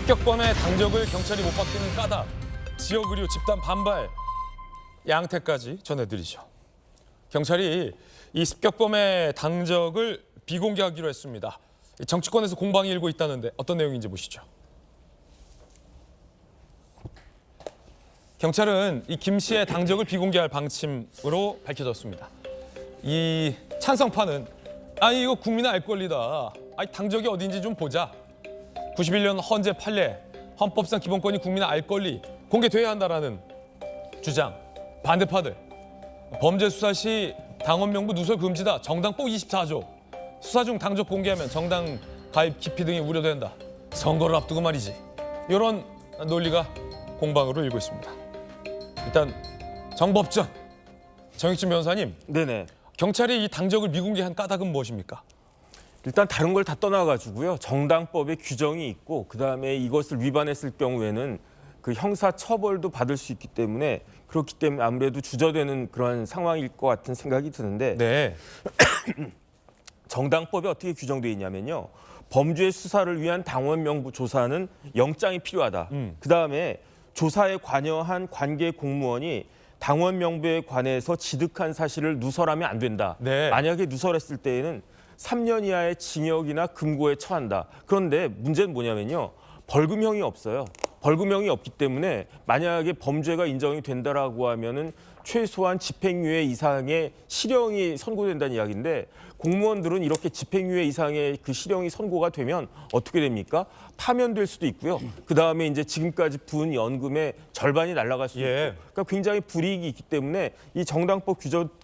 습격범의 당적을 경찰이 못 받기는 까닭, 지역 의료 집단 반발, 양태까지 전해드리죠. 경찰이 이 습격범의 당적을 비공개하기로 했습니다. 정치권에서 공방이 일고 있다는데 어떤 내용인지 보시죠. 경찰은 이 김 씨의 당적을 비공개할 방침으로 밝혀졌습니다. 이 찬성파는 아니 이거 국민의 알 권리다. 아니 당적이 어딘지 좀 보자. 91년 헌재 판례, 헌법상 기본권이 국민의 알 권리 공개돼야 한다라는 주장. 반대파들, 범죄 수사 시 당원 명부 누설 금지다. 정당법 24조. 수사 중 당적 공개하면 정당 가입 기피 등이 우려된다. 선거를 앞두고 말이지. 이런 논리가 공방으로 일고 있습니다. 일단 정법전, 정익진 변호사님. 네네. 경찰이 이 당적을 미공개한 까닭은 무엇입니까? 일단 다른 걸 다 떠나가지고요. 정당법에 규정이 있고 그다음에 이것을 위반했을 경우에는 그 형사 처벌도 받을 수 있기 때문에 그렇기 때문에 아무래도 주저되는 그런 상황일 것 같은 생각이 드는데 네. 정당법에 어떻게 규정되어 있냐면요. 범죄 수사를 위한 당원 명부 조사는 영장이 필요하다. 그다음에 조사에 관여한 관계 공무원이 당원 명부에 관해서 지득한 사실을 누설하면 안 된다. 네. 만약에 누설했을 때에는 3년 이하의 징역이나 금고에 처한다. 그런데 문제는 뭐냐면요. 벌금형이 없어요. 벌금형이 없기 때문에 만약에 범죄가 인정이 된다라고 하면은 최소한 집행유예 이상의 실형이 선고된다는 이야기인데 공무원들은 이렇게 집행유예 이상의 그 실형이 선고가 되면 어떻게 됩니까? 파면될 수도 있고요. 그다음에 이제 지금까지 부은 연금의 절반이 날아갈 수도 있고. 그러니까 굉장히 불이익이 있기 때문에 이 정당법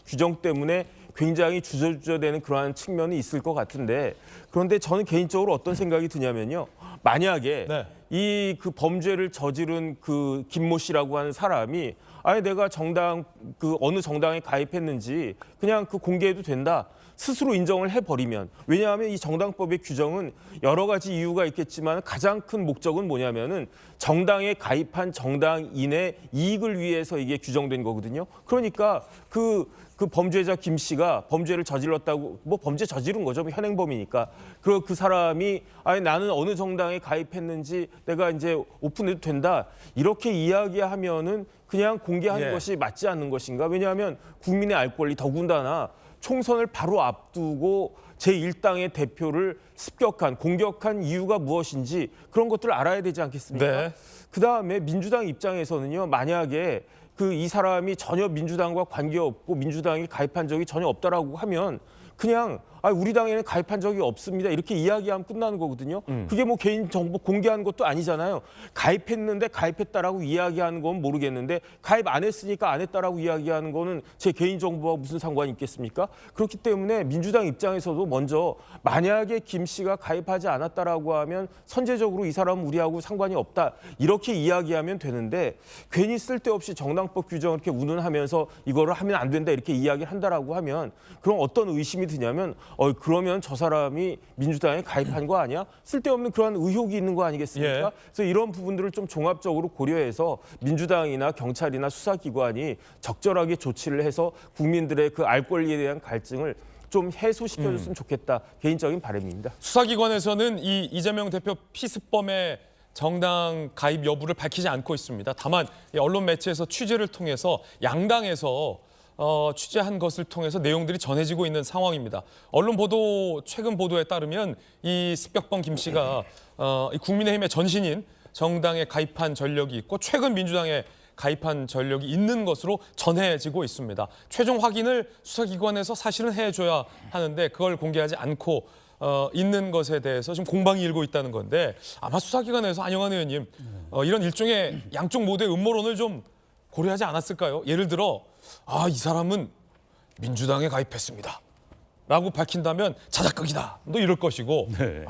규정 때문에 굉장히 주저되는 그러한 측면이 있을 것 같은데 그런데 저는 개인적으로 어떤 생각이 드냐면요. 만약에 네. 이 그 범죄를 저지른 그 김모 씨라고 하는 사람이 아니 내가 정당 그 어느 정당에 가입했는지 그냥 그 공개해도 된다. 스스로 인정을 해버리면 왜냐하면 이 정당법의 규정은 여러 가지 이유가 있겠지만 가장 큰 목적은 뭐냐면은 정당에 가입한 정당인의 이익을 위해서 이게 규정된 거거든요. 그러니까 그 범죄자 김 씨가 범죄를 저질렀다고 뭐 범죄 저지른 거죠. 뭐 현행범이니까. 그리고 그 사람이 아니 나는 어느 정당에 가입했는지 내가 이제 오픈해도 된다. 이렇게 이야기하면은 그냥 공개하는 것이 맞지 않는 것인가? 왜냐하면 국민의 알 권리 더군다나 총선을 바로 앞두고 제1당의 대표를 습격한, 공격한 이유가 무엇인지 그런 것들을 알아야 되지 않겠습니까? 네. 그다음에 민주당 입장에서는요. 만약에 그 이 사람이 전혀 민주당과 관계없고 민주당에 가입한 적이 전혀 없다라고 하면 그냥 우리 당에는 가입한 적이 없습니다. 이렇게 이야기하면 끝나는 거거든요. 그게 뭐 개인 정보 공개하는 것도 아니잖아요. 가입했는데 가입했다라고 이야기하는 건 모르겠는데 가입 안 했으니까 안 했다라고 이야기하는 거는 제 개인 정보와 무슨 상관이 있겠습니까? 그렇기 때문에 민주당 입장에서도 먼저 만약에 김 씨가 가입하지 않았다라고 하면 선제적으로 이 사람은 우리하고 상관이 없다. 이렇게 이야기하면 되는데 괜히 쓸데없이 정당법 규정을 이렇게 운운하면서 이거를 하면 안 된다 이렇게 이야기를 한다라고 하면 그럼 어떤 의심이 드냐면 그러면 저 사람이 민주당에 가입한 거 아니야? 쓸데없는 그런 의혹이 있는 거 아니겠습니까? 예. 그래서 이런 부분들을 좀 종합적으로 고려해서 민주당이나 경찰이나 수사기관이 적절하게 조치를 해서 국민들의 그 알 권리에 대한 갈증을 좀 해소시켜줬으면 좋겠다. 개인적인 바람입니다. 수사기관에서는 이 이재명 대표 피습범의 정당 가입 여부를 밝히지 않고 있습니다. 다만 언론 매체에서 취재를 통해서 양당에서 취재한 것을 통해서 내용들이 전해지고 있는 상황입니다. 언론 보도, 최근 보도에 따르면 이 습격범 김 씨가 이 국민의힘의 전신인 정당에 가입한 전력이 있고 최근 민주당에 가입한 전력이 있는 것으로 전해지고 있습니다. 최종 확인을 수사기관에서 사실은 해줘야 하는데 그걸 공개하지 않고 있는 것에 대해서 지금 공방이 일고 있다는 건데 아마 수사기관에서 안영환 의원님 이런 일종의 양쪽 모두의 음모론을 좀 고려하지 않았을까요? 예를 들어 이 사람은 민주당에 가입했습니다. 라고 밝힌다면 자작극이다. 또 이럴 것이고 네.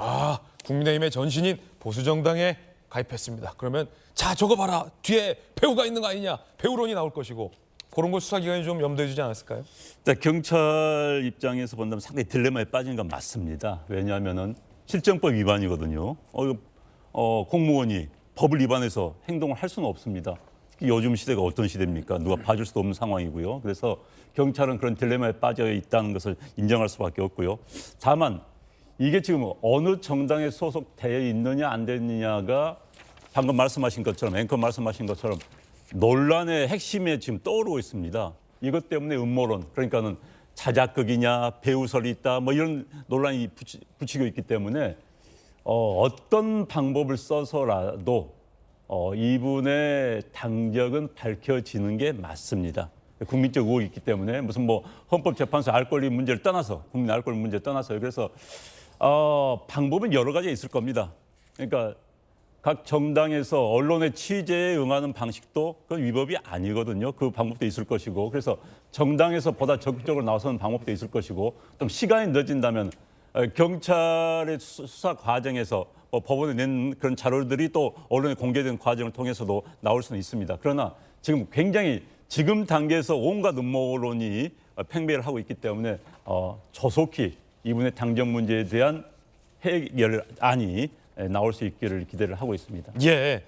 국민의힘의 전신인 보수정당에 가입했습니다. 그러면 자 저거 봐라. 뒤에 배우가 있는 거 아니냐. 배우론이 나올 것이고 그런 걸 수사기관이 좀 염두에 두지 않았을까요? 자, 경찰 입장에서 본다면 상당히 딜레마에 빠지는 건 맞습니다. 왜냐하면은 실정법 위반이거든요. 공무원이 법을 위반해서 행동을 할 수는 없습니다. 요즘 시대가 어떤 시대입니까? 누가 봐줄 수도 없는 상황이고요. 그래서 경찰은 그런 딜레마에 빠져 있다는 것을 인정할 수밖에 없고요. 다만 이게 지금 어느 정당에 소속되어 있느냐 안 되느냐가 방금 말씀하신 것처럼 앵커 말씀하신 것처럼 논란의 핵심에 지금 떠오르고 있습니다. 이것 때문에 음모론 그러니까는 자작극이냐 배우설이 있다 뭐 이런 논란이 붙이고 있기 때문에 어떤 방법을 써서라도 이분의 당적은 밝혀지는 게 맞습니다. 국민적 의혹이 있기 때문에 무슨 뭐 헌법재판소 알 권리 문제를 떠나서 국민 알 권리 문제를 떠나서 그래서 방법은 여러 가지 있을 겁니다. 그러니까 각 정당에서 언론의 취재에 응하는 방식도 그건 위법이 아니거든요. 그 방법도 있을 것이고 그래서 정당에서 보다 적극적으로 나서는 방법도 있을 것이고 좀 시간이 늦어진다면 경찰의 수사 과정에서 법원에 낸 그런 자료들이 또 언론에 공개된 과정을 통해서도 나올 수는 있습니다. 그러나 지금 굉장히 지금 단계에서 온갖 음모론이 팽배를 하고 있기 때문에 조속히 이분의 당적 문제에 대한 해결안이 나올 수 있기를 기대를 하고 있습니다. 예.